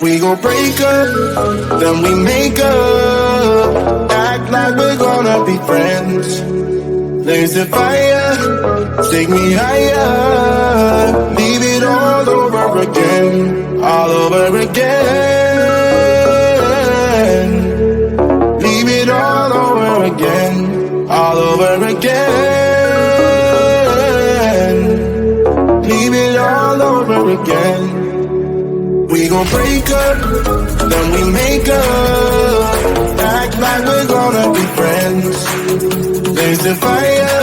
We gon' break up, then we make up. Act like we're gonna be friends. There's a fire, take me higher. Leave it all over again, all over again. Leave it all over again, all over again. Leave it all over again. We gon' break up, then we make up. Act like we're gonna be friends. There's the fire,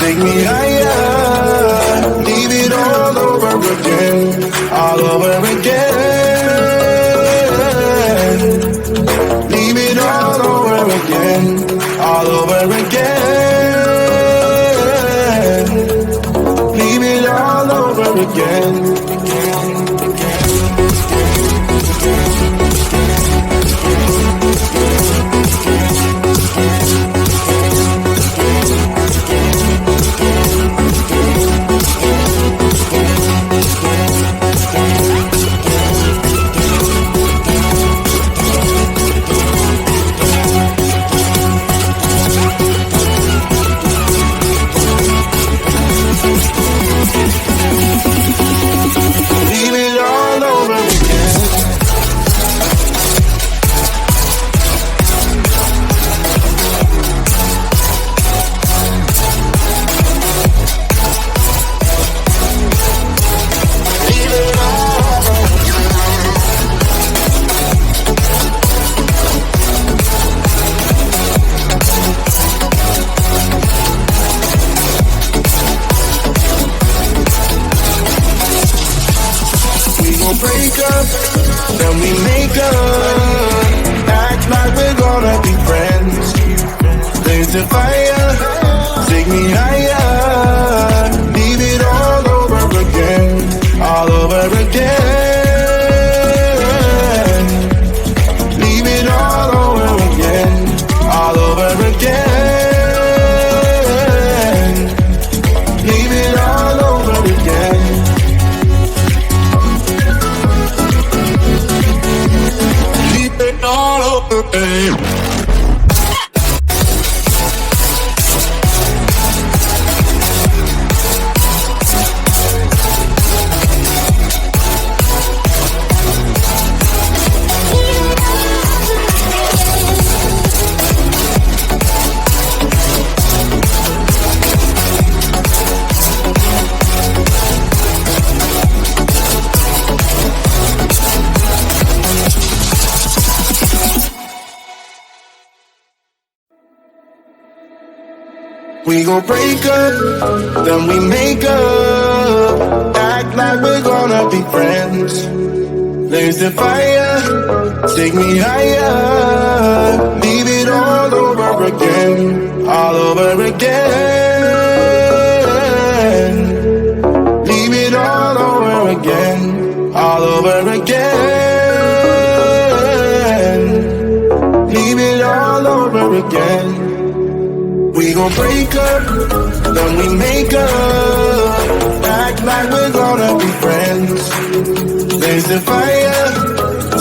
take me higher. Leave it all over again, all over again. Leave it all over again, all over again. Leave it all over again. Break up, then we make up. Act like we're gonna be friends. There's the fire, take me higher. Leave it all over again, all over again. Leave it all over again, all over again. Leave it all over again. All over again. We gon' break up, then we make up. Act like we're gonna be friends. There's the fire, take me higher. Leave it all over again, all over again. Leave it all over again, all over again. Leave it all over again. We gon' break up, then we make up. Act like we're gonna be friends. There's the fire,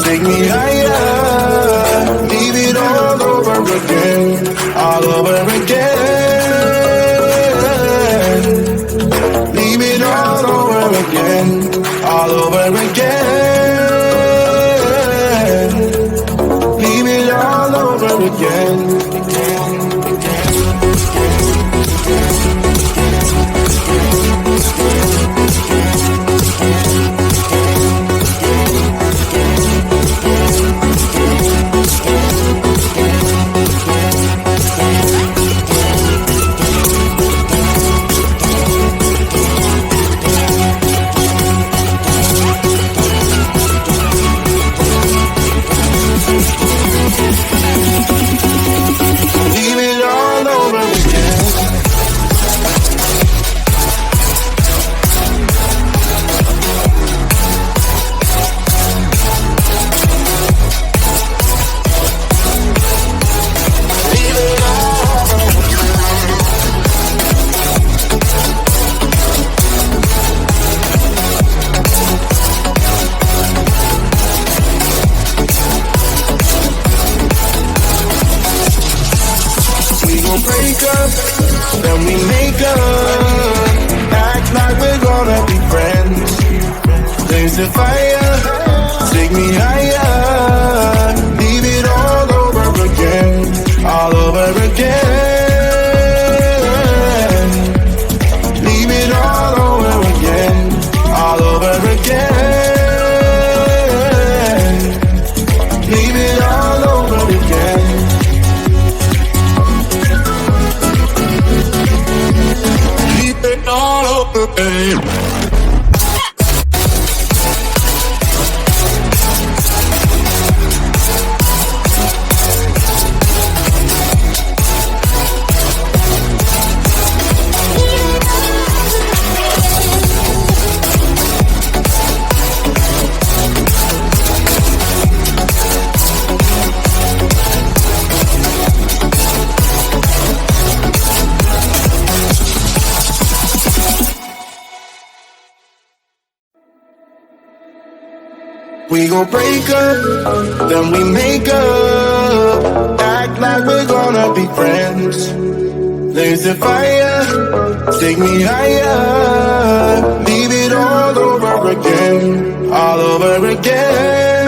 take me higher. Leave it all over again, all over again. Leave it all over again, all over again. Leave it all over again. break up, then we make up. Act like we're gonna be friends. There's a fire, take me higher. Leave it all over again, all over again. Leave it all over again, all over again. Leave it all over again. Leave it all over again. We gon' break up, then we make up. Act like we're gonna be friends. There's a fire, take me higher. Leave it all over again, all over again.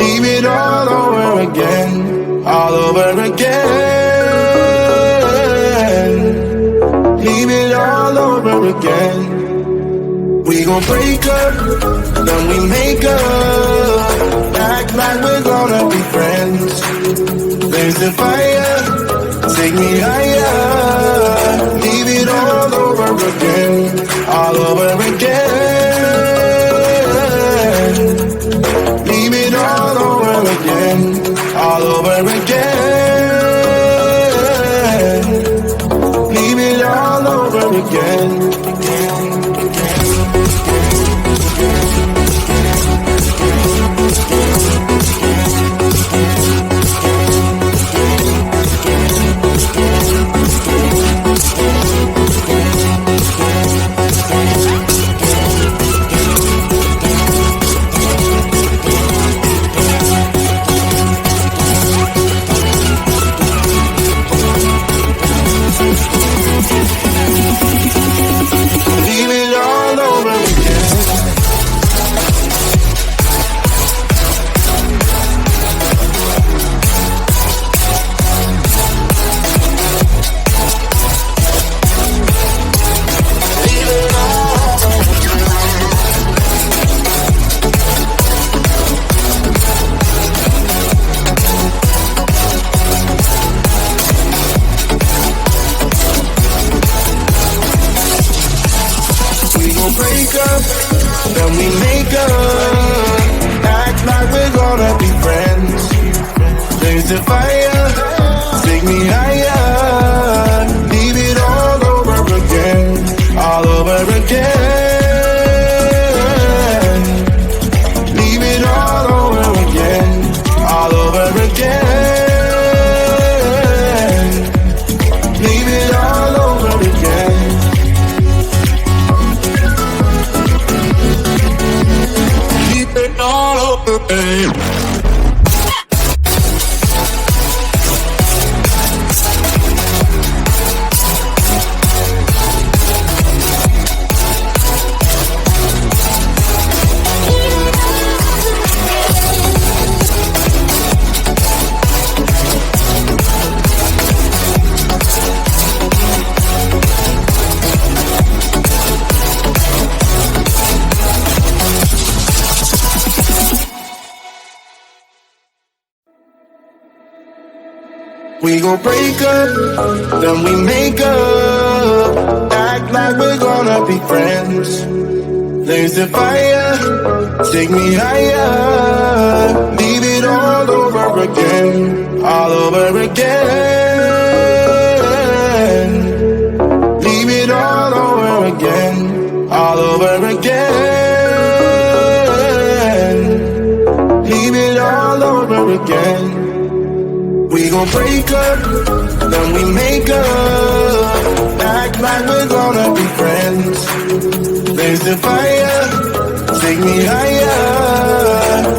Leave it all over again, all over again. Leave it all over again. We gon' break up, then we make up. Act like we're gonna be friends. There's a fire, take me higher. Leave it all over again, all over again. Leave it all over again, all over again. Leave it all over again. Break up, then we make up. Act like we're gonna be friends. There's a fire, take me higher. Leave it all over again, all over again. Leave it all over again, all over again. Leave it all over again. All over, babe. We gon' break up, then we make up. Act like we're gonna be friends. There's a fire, take me higher. Leave it all over again, all over again. Leave it all over again, all over again. Leave it all over again. We gon' break up, then we make up. Act like we're gonna be friends. There's a fire, take me higher.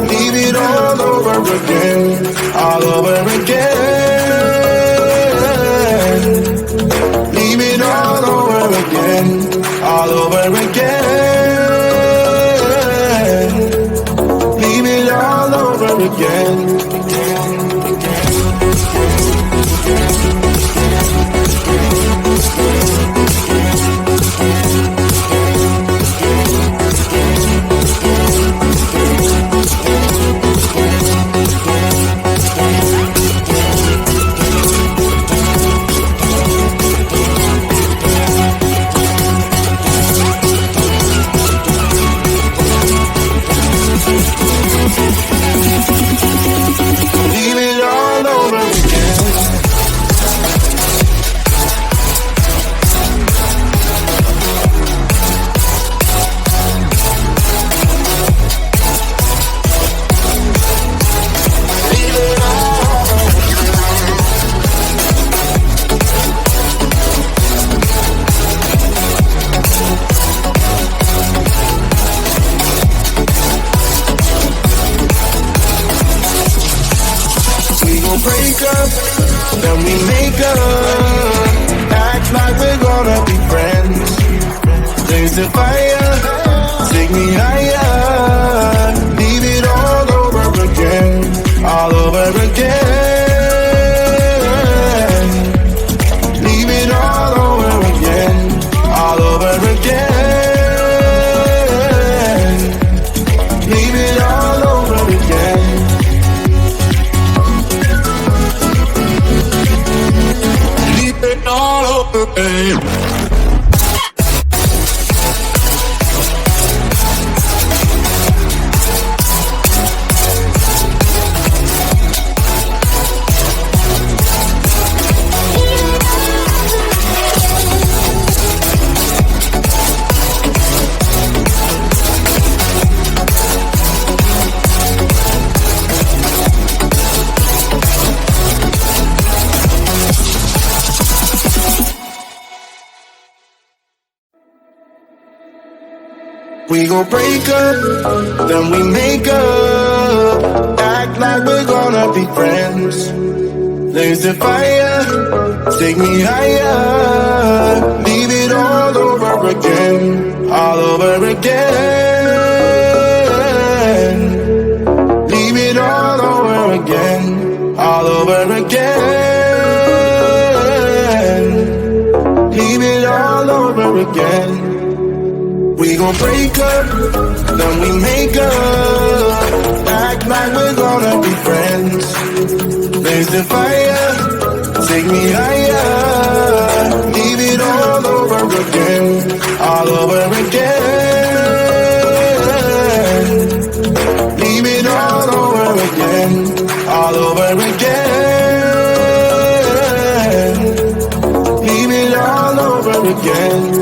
Leave it all over again, all over again. again. Leave it all over again. Break up, then we make up. Act like we're gonna be friends. Blaze the fire, take me higher. Leave it all over again, all over again. Leave it all over again, all over again. Leave it all over again. All over, babe. We gon' break up, then we make up. Act like we're gonna be friends. Blaze the fire, take me higher. Leave it all over again, all over again. Leave it all over again, all over again. Leave it all over again. We gon' break up, then we make up. Act like we're gonna be friends. Blaze the fire, take me higher. Leave it all over again, all over again. Leave it all over again, all over again. Leave it all over again.